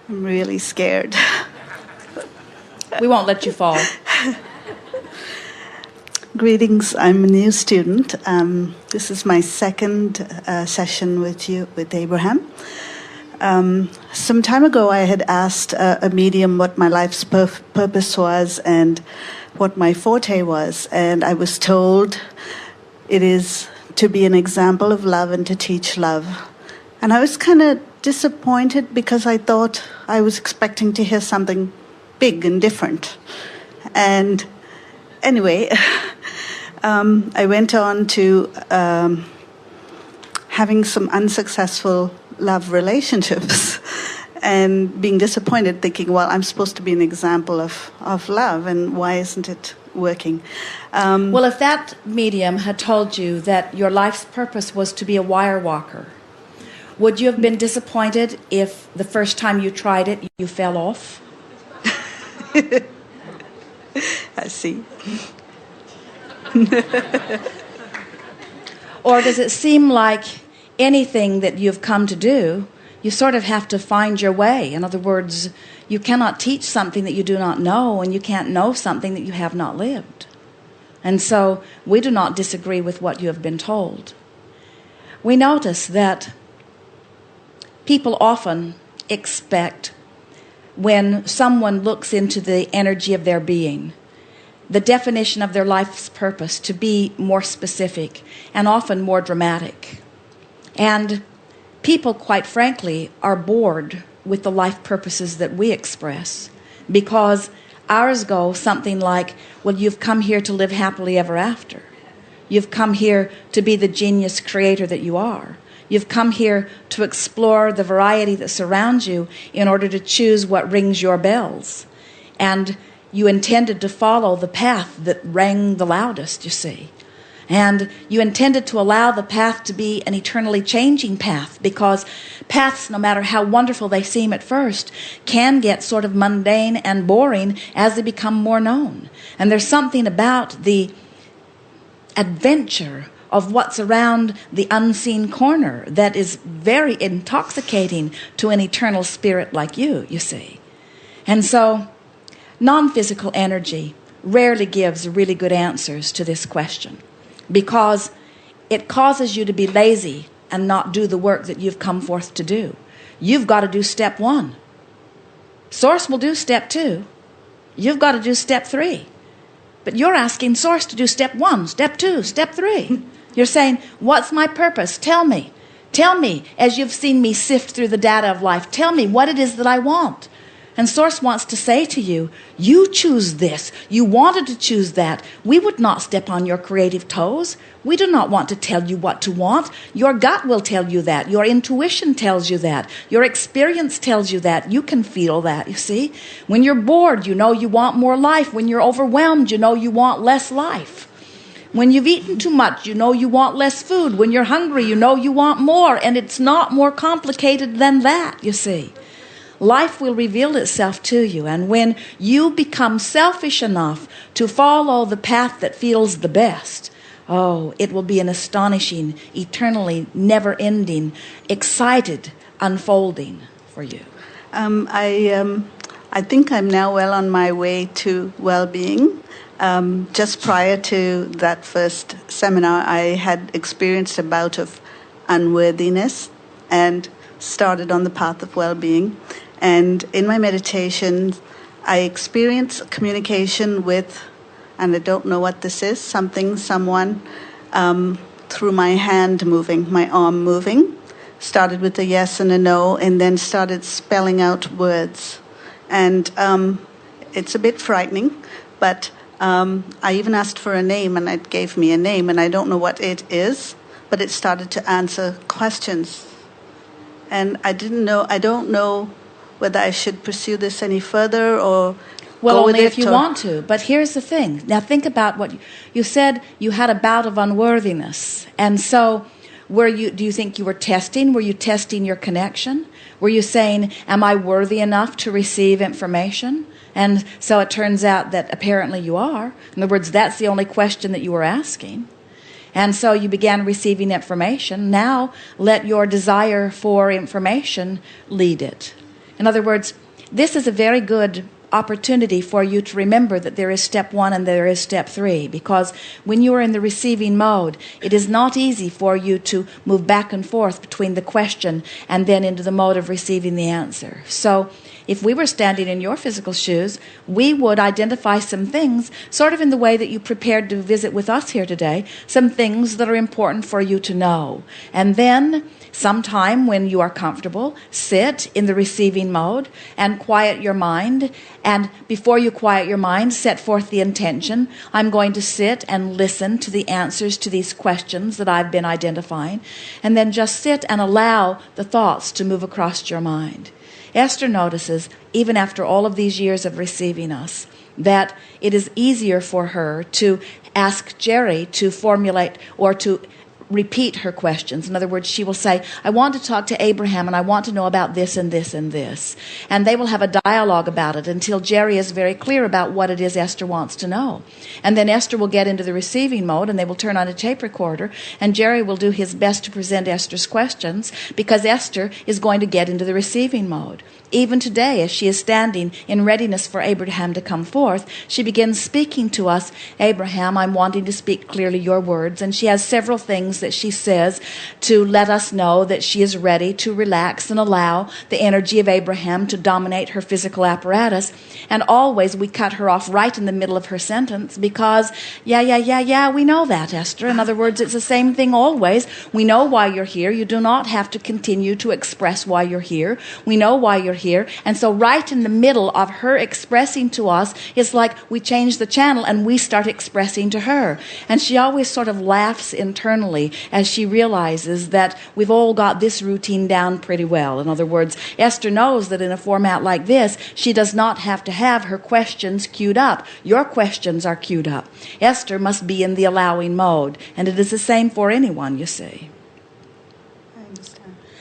I'm really scared. We won't let you fall. Greetings, I'm a new student. This is my second session with you, with Abraham. Some time ago I had asked a medium what my life's purpose was and what my forte was, and I was told it is to be an example of love and to teach love. And I was kind of disappointed because I thought I was expecting to hear something big and different. And anyway, I went on to having some unsuccessful love relationships and being disappointed, thinking, well, I'm supposed to be an example of love, and why isn't it working? Well, if that medium had told you that your life's purpose was to be a wire walker, would you have been disappointed if the first time you tried it, you fell off? I see. Or does it seem like anything that you've come to do, you sort of have to find your way? In other words, you cannot teach something that you do not know, and you can't know something that you have not lived. And so we do not disagree with what you have been told. We notice that people often expect, when someone looks into the energy of their being, the definition of their life's purpose to be more specific and often more dramatic. And people, quite frankly, are bored with the life purposes that we express, because ours go something like, well, you've come here to live happily ever after. You've come here to be the genius creator that you are. You've come here to explore the variety that surrounds you in order to choose what rings your bells. And you intended to follow the path that rang the loudest, you see. And you intended to allow the path to be an eternally changing path, because paths, no matter how wonderful they seem at first, can get sort of mundane and boring as they become more known. And there's something about the adventure of what's around the unseen corner that is very intoxicating to an eternal spirit like you see. And so non-physical energy rarely gives really good answers to this question, because it causes you to be lazy and not do the work that you've come forth to do. You've got to do step 1. Source will do step 2. You've got to do step 3. But you're asking Source to do step 1, step 2, step 3. You're saying, what's my purpose? Tell me. Tell me, as you've seen me sift through the data of life, tell me what it is that I want. And Source wants to say to you, you choose this. You wanted to choose that. We would not step on your creative toes. We do not want to tell you what to want. Your gut will tell you that. Your intuition tells you that. Your experience tells you that. You can feel that, you see. When you're bored, you know you want more life. When you're overwhelmed, you know you want less life. When you've eaten too much, you know you want less food. When you're hungry, you know you want more. And it's not more complicated than that, you see. Life will reveal itself to you, and when you become selfish enough to follow the path that feels the best, it will be an astonishing, eternally never-ending, excited unfolding for you. I think I'm now well on my way to well-being. Just prior to that first seminar, I had experienced a bout of unworthiness and started on the path of well-being. And in my meditations, I experience communication with, and I don't know what this is, someone, through my hand moving, my arm moving. Started with a yes and a no, and then started spelling out words. And it's a bit frightening, but I even asked for a name, and it gave me a name, and I don't know what it is, but it started to answer questions. And I don't know whether I should pursue this any further or well, go with it. only if you want to. But here's the thing. Now think about what you said. You had a bout of unworthiness. And so do you think you were testing? Were you testing your connection? Were you saying, am I worthy enough to receive information? And so it turns out that apparently you are. In other words, that's the only question that you were asking. And so you began receiving information. Now let your desire for information lead it. In other words, this is a very good opportunity for you to remember that there is step 1 and there is step 3, because when you are in the receiving mode, it is not easy for you to move back and forth between the question and then into the mode of receiving the answer. So if we were standing in your physical shoes, we would identify some things, sort of in the way that you prepared to visit with us here today, some things that are important for you to know. And then sometime when you are comfortable, sit in the receiving mode and quiet your mind. And before you quiet your mind, set forth the intention. I'm going to sit and listen to the answers to these questions that I've been identifying. And then just sit and allow the thoughts to move across your mind. Esther notices, even after all of these years of receiving us, that it is easier for her to ask Jerry to formulate or to repeat her questions. In other words, she will say, I want to talk to Abraham and I want to know about this and this and this. And they will have a dialogue about it until Jerry is very clear about what it is Esther wants to know. And then Esther will get into the receiving mode and they will turn on a tape recorder and Jerry will do his best to present Esther's questions because Esther is going to get into the receiving mode. Even today, as she is standing in readiness for Abraham to come forth, she begins speaking to us, Abraham, I'm wanting to speak clearly your words. And she has several things that she says to let us know that she is ready to relax and allow the energy of Abraham to dominate her physical apparatus. And always we cut her off right in the middle of her sentence because, yeah, we know that, Esther. In other words, it's the same thing always. We know why you're here. You do not have to continue to express why you're here. We know why you're here. And so right in the middle of her expressing to us, it's like we change the channel and we start expressing to her. And she always sort of laughs internally as she realizes that we've all got this routine down pretty well. In other words, Esther knows that in a format like this, she does not have to have her questions queued up. Your questions are queued up. Esther must be in the allowing mode. And it is the same for anyone, you see.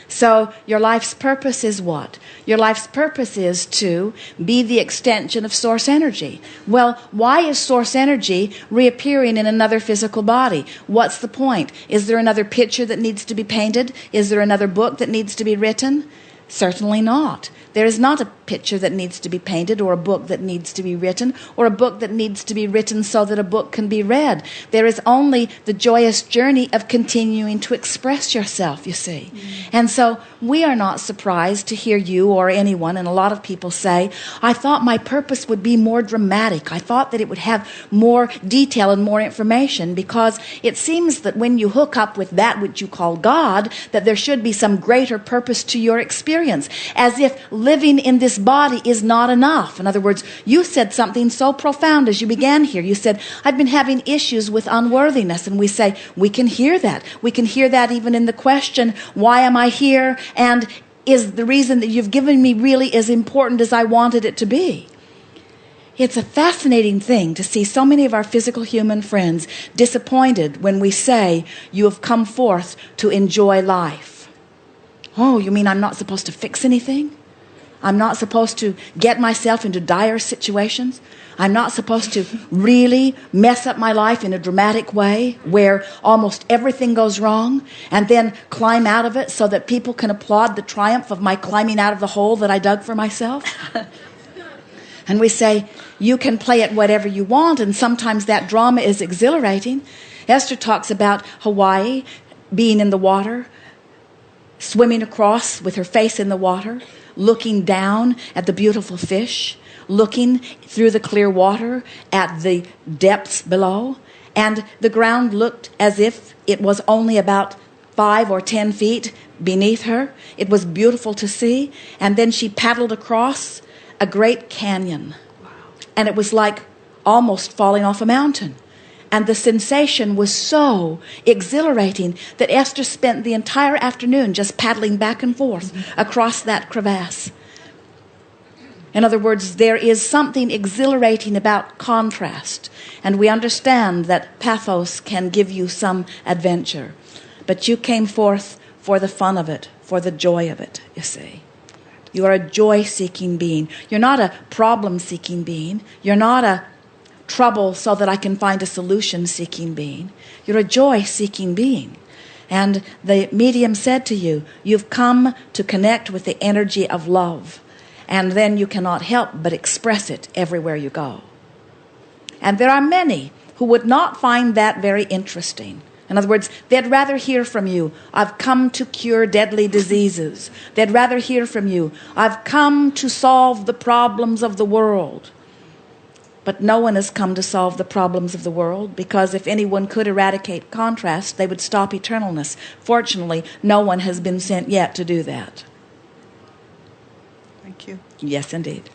So your life's purpose is what? Your life's purpose is to be the extension of source energy. Well, why is source energy reappearing in another physical body? What's the point? Is there another picture that needs to be painted? Is there another book that needs to be written? Certainly not. There is not a picture that needs to be painted or a book that needs to be written or a book that needs to be written so that a book can be read. There is only the joyous journey of continuing to express yourself, you see. And so we are not surprised to hear you or anyone, and a lot of people say, I thought my purpose would be more dramatic. I thought that it would have more detail and more information, because it seems that when you hook up with that which you call God, that there should be some greater purpose to your experience, as if living in this body is not enough. In other words, you said something so profound as you began here. You said, I've been having issues with unworthiness. And we say, we can hear that. We can hear that even in the question, why am I here? And is the reason that you've given me really as important as I wanted it to be? It's a fascinating thing to see so many of our physical human friends disappointed when we say, you have come forth to enjoy life. Oh, you mean I'm not supposed to fix anything? I'm not supposed to get myself into dire situations? I'm not supposed to really mess up my life in a dramatic way where almost everything goes wrong and then climb out of it so that people can applaud the triumph of my climbing out of the hole that I dug for myself? And we say, you can play it whatever you want, and sometimes that drama is exhilarating. Esther talks about Hawaii being in the water, swimming across with her face in the water, looking down at the beautiful fish, looking through the clear water at the depths below. And the ground looked as if it was only about 5 or 10 feet beneath her. It was beautiful to see. And then she paddled across a great canyon. And it was like almost falling off a mountain. And the sensation was so exhilarating that Esther spent the entire afternoon just paddling back and forth across that crevasse. In other words, there is something exhilarating about contrast. And we understand that pathos can give you some adventure. But you came forth for the fun of it, for the joy of it, you see. You are a joy-seeking being. You're not a problem-seeking being. You're not a trouble so that I can find a solution-seeking being. You're a joy-seeking being. And the medium said to you, you've come to connect with the energy of love. And then you cannot help but express it everywhere you go. And there are many who would not find that very interesting. In other words, they'd rather hear from you, I've come to cure deadly diseases. They'd rather hear from you, I've come to solve the problems of the world. But no one has come to solve the problems of the world, because if anyone could eradicate contrast, they would stop eternalness. Fortunately, no one has been sent yet to do that. Thank you. Yes, indeed.